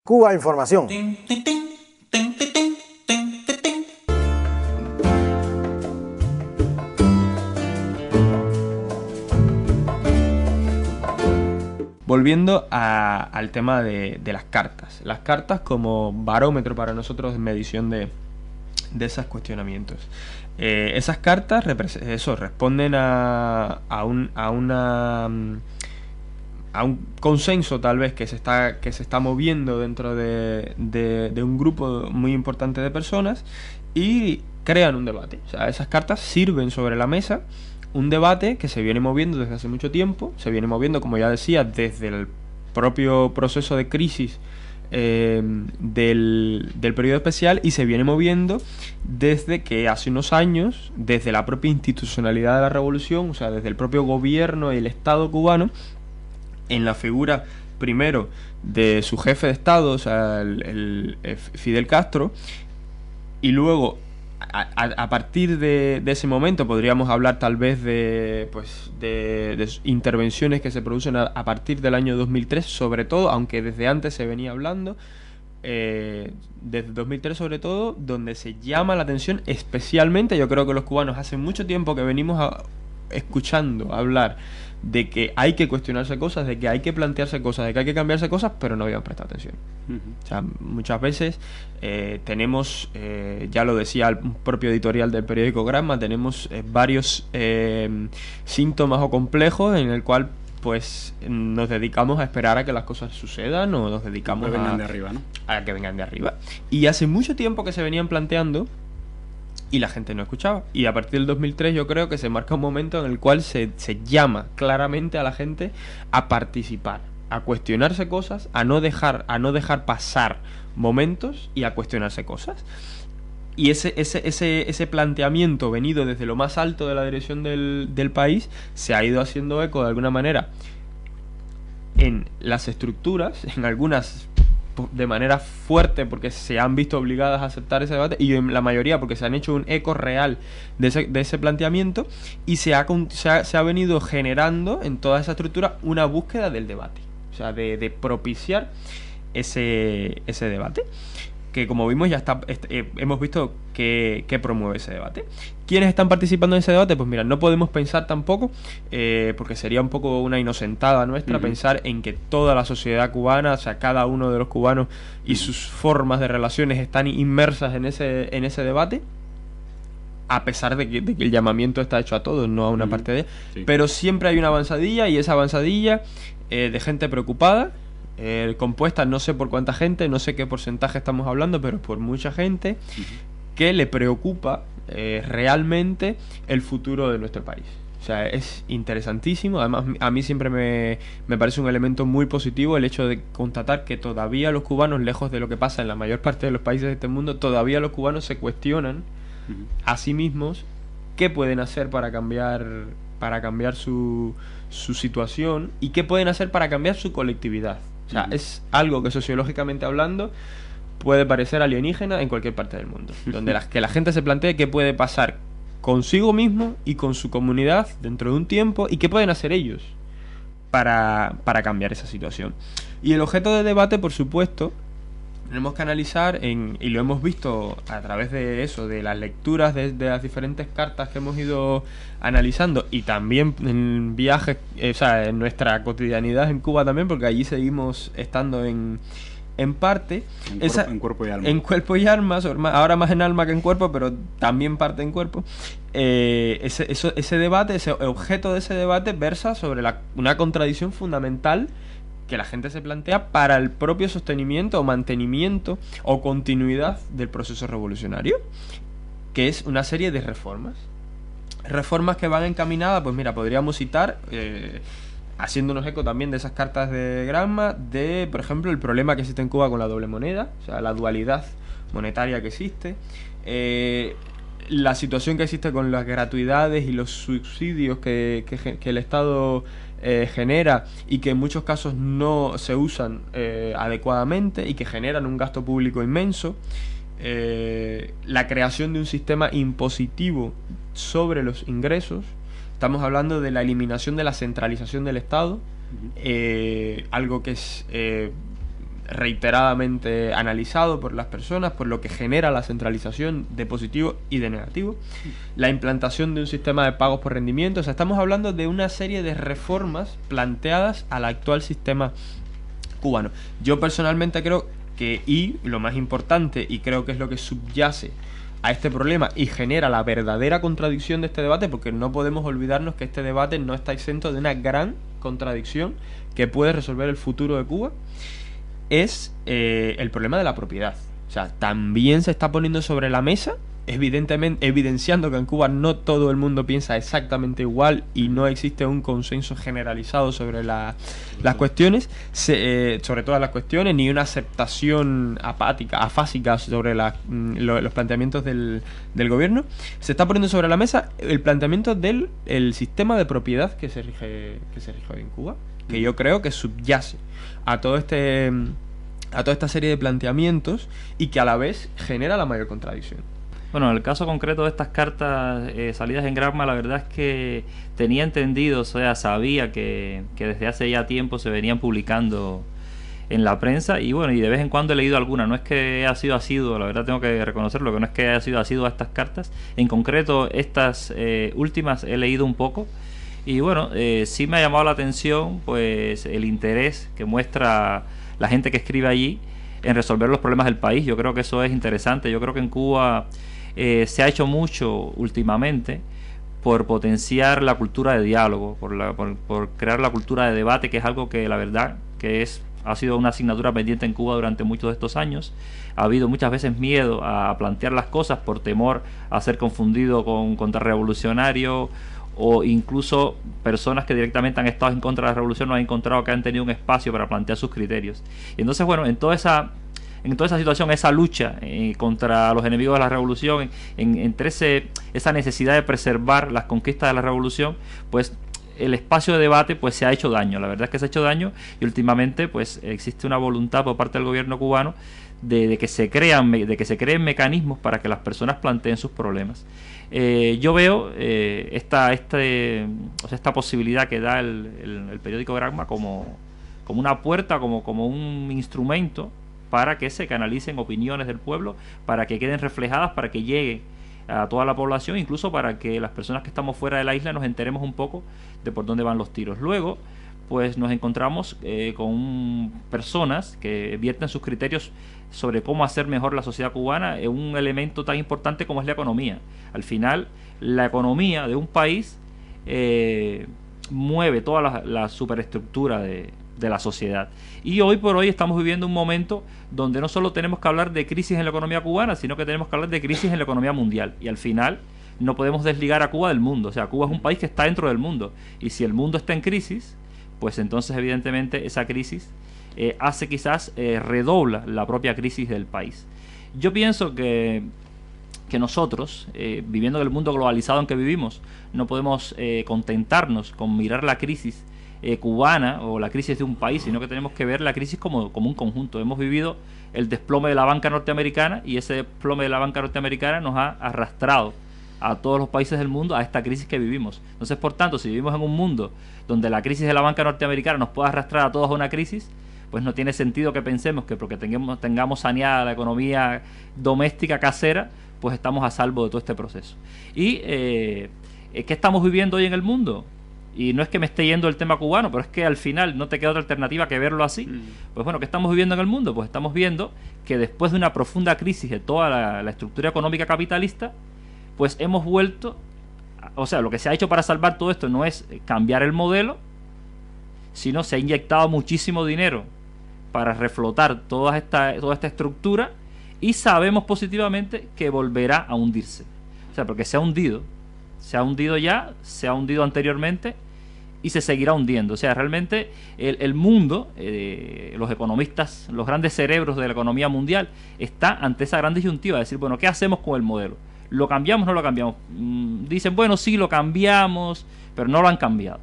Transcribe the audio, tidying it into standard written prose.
Cuba Información. Volviendo al tema de las cartas. Las cartas como barómetro para nosotros de medición de esos cuestionamientos. Esas cartas responden a un consenso tal vez que se está moviendo dentro de un grupo muy importante de personas y crean un debate. O sea, esas cartas sirven sobre la mesa un debate que se viene moviendo desde hace mucho tiempo, se viene moviendo, como ya decía, desde el propio proceso de crisis del periodo especial, y se viene moviendo desde que hace unos años, desde la propia institucionalidad de la revolución, o sea, desde el propio gobierno y el Estado cubano, en la figura primero de su jefe de Estado, o sea, el Fidel Castro, y luego a partir de ese momento podríamos hablar tal vez de intervenciones que se producen a partir del año 2003, sobre todo, aunque desde antes se venía hablando, desde 2003 sobre todo, donde se llama la atención especialmente. Yo creo que los cubanos hace mucho tiempo que venimos escuchando hablar de que hay que cuestionarse cosas, de que hay que plantearse cosas, de que hay que cambiarse cosas, pero no habían prestado atención. O sea, muchas veces tenemos, ya lo decía el propio editorial del periódico Gramma, tenemos varios síntomas o complejos en el cual pues nos dedicamos a esperar a que las cosas sucedan, o nos dedicamos a que vengan de arriba, ¿no? A que vengan de arriba. Y hace mucho tiempo que se venían planteando y la gente no escuchaba. Y a partir del 2003 yo creo que se marca un momento en el cual se llama claramente a la gente a participar, a cuestionarse cosas, a no dejar pasar momentos y a cuestionarse cosas. Y ese planteamiento venido desde lo más alto de la dirección del país se ha ido haciendo eco de alguna manera en las estructuras, en algunas de manera fuerte porque se han visto obligadas a aceptar ese debate, y en la mayoría porque se han hecho un eco real de ese planteamiento, y se ha venido generando en toda esa estructura una búsqueda del debate, o sea, de propiciar ese debate, que como vimos ya hemos visto que promueve ese debate. ¿Quiénes están participando en ese debate? Pues mira, no podemos pensar tampoco, porque sería un poco una inocentada nuestra, pensar en que toda la sociedad cubana, o sea, cada uno de los cubanos y sus formas de relaciones están inmersas en ese debate, a pesar de que el llamamiento está hecho a todos, no a una parte de... Sí. Pero siempre hay una avanzadilla, y esa avanzadilla de gente preocupada, compuesta no sé por cuánta gente, no sé qué porcentaje estamos hablando, pero por mucha gente que le preocupa realmente el futuro de nuestro país. O sea, es interesantísimo. Además, a mí siempre me parece un elemento muy positivo el hecho de constatar que todavía los cubanos, lejos de lo que pasa en la mayor parte de los países de este mundo, todavía los cubanos se cuestionan a sí mismos qué pueden hacer para cambiar su situación, y qué pueden hacer para cambiar su colectividad. O sea, es algo que sociológicamente hablando puede parecer alienígena en cualquier parte del mundo, donde que la gente se plantee qué puede pasar consigo mismo y con su comunidad dentro de un tiempo, y qué pueden hacer ellos para cambiar esa situación. Y el objeto de debate, por supuesto, tenemos que analizar, y lo hemos visto a través de eso, de las lecturas de las diferentes cartas que hemos ido analizando, y también en viajes, o sea, en nuestra cotidianidad en Cuba también, porque allí seguimos estando en parte. En cuerpo y alma. En cuerpo y alma, ahora más en alma que en cuerpo, pero también parte en cuerpo. Ese debate, ese objeto de ese debate versa sobre una contradicción fundamental que la gente se plantea para el propio sostenimiento o mantenimiento o continuidad del proceso revolucionario, que es una serie de reformas que van encaminadas, pues mira, podríamos citar, haciéndonos eco también de esas cartas de Gramma, de, por ejemplo, el problema que existe en Cuba con la doble moneda, o sea, la dualidad monetaria que existe, la situación que existe con las gratuidades y los subsidios que el Estado genera, y que en muchos casos no se usan adecuadamente, y que generan un gasto público inmenso, la creación de un sistema impositivo sobre los ingresos. Estamos hablando de la eliminación de la centralización del Estado, algo que es reiteradamente analizado por las personas, por lo que genera la centralización de positivo y de negativo, la implantación de un sistema de pagos por rendimiento. O sea, estamos hablando de una serie de reformas planteadas al actual sistema cubano. Yo personalmente creo que, y lo más importante, y creo que es lo que subyace a este problema y genera la verdadera contradicción de este debate, porque no podemos olvidarnos que este debate no está exento de una gran contradicción que puede resolver el futuro de Cuba, es el problema de la propiedad. O sea, también se está poniendo sobre la mesa, evidentemente evidenciando que en Cuba no todo el mundo piensa exactamente igual y no existe un consenso generalizado sobre las cuestiones, sobre todas las cuestiones, ni una aceptación apática, afásica sobre los planteamientos del gobierno. Se está poniendo sobre la mesa el planteamiento del el sistema de propiedad que se rige hoy en Cuba, que yo creo que subyace a todo a toda esta serie de planteamientos y que a la vez genera la mayor contradicción. Bueno, en el caso concreto de estas cartas salidas en Gramma, la verdad es que tenía entendido, o sea, sabía que desde hace ya tiempo se venían publicando en la prensa, y bueno, y de vez en cuando he leído alguna. No es que haya sido asiduo, la verdad tengo que reconocerlo, que no es que haya sido asiduo a estas cartas. En concreto, estas últimas he leído un poco, y bueno, sí me ha llamado la atención pues el interés que muestra la gente que escribe allí en resolver los problemas del país. Yo creo que eso es interesante. Yo creo que en Cuba se ha hecho mucho últimamente por potenciar la cultura de diálogo, por crear la cultura de debate, que es algo que la verdad que ha sido una asignatura pendiente en Cuba durante muchos de estos años. Ha habido muchas veces miedo a plantear las cosas por temor a ser confundido con contrarrevolucionario, o incluso personas que directamente han estado en contra de la revolución no han encontrado que han tenido un espacio para plantear sus criterios. Y entonces, bueno, en toda esa situación, esa lucha contra los enemigos de la revolución, entre esa necesidad de preservar las conquistas de la revolución, pues el espacio de debate pues se ha hecho daño. La verdad es que se ha hecho daño, y últimamente pues existe una voluntad por parte del gobierno cubano de que se creen mecanismos para que las personas planteen sus problemas. Yo veo esta posibilidad que da el periódico Gramma como una puerta, como un instrumento para que se canalicen opiniones del pueblo, para que queden reflejadas, para que llegue a toda la población, incluso para que las personas que estamos fuera de la isla nos enteremos un poco de por dónde van los tiros. Luego, pues nos encontramos con personas que vierten sus criterios sobre cómo hacer mejor la sociedad cubana en un elemento tan importante como es la economía. Al final, la economía de un país mueve toda la superestructura de la sociedad. Y hoy por hoy estamos viviendo un momento donde no solo tenemos que hablar de crisis en la economía cubana, sino que tenemos que hablar de crisis en la economía mundial. Y al final no podemos desligar a Cuba del mundo. O sea, Cuba es un país que está dentro del mundo. Y si el mundo está en crisis, pues entonces evidentemente esa crisis hace quizás redobla la propia crisis del país. Yo pienso que nosotros, viviendo en el mundo globalizado en que vivimos, no podemos contentarnos con mirar la crisis cubana o la crisis de un país, sino que tenemos que ver la crisis como un conjunto. Hemos vivido el desplome de la banca norteamericana, y ese desplome de la banca norteamericana nos ha arrastrado a todos los países del mundo a esta crisis que vivimos. Entonces, por tanto, si vivimos en un mundo donde la crisis de la banca norteamericana nos puede arrastrar a todos a una crisis, pues no tiene sentido que pensemos que porque tengamos saneada la economía doméstica casera, pues estamos a salvo de todo este proceso. ¿Y qué estamos viviendo hoy en el mundo? Y no es que me esté yendo el tema cubano, pero es que al final no te queda otra alternativa que verlo así. Pues bueno, ¿qué estamos viviendo en el mundo? Pues estamos viendo que después de una profunda crisis de toda la estructura económica capitalista, pues hemos vuelto, o sea, lo que se ha hecho para salvar todo esto no es cambiar el modelo, sino se ha inyectado muchísimo dinero para reflotar toda esta estructura, y sabemos positivamente que volverá a hundirse. O sea, porque se ha hundido ya, se ha hundido anteriormente y se seguirá hundiendo. O sea, realmente el mundo, los economistas, los grandes cerebros de la economía mundial, está ante esa gran disyuntiva de decir, bueno, ¿qué hacemos con el modelo? ¿Lo cambiamos o no lo cambiamos? Dicen, bueno, sí, lo cambiamos, pero no lo han cambiado.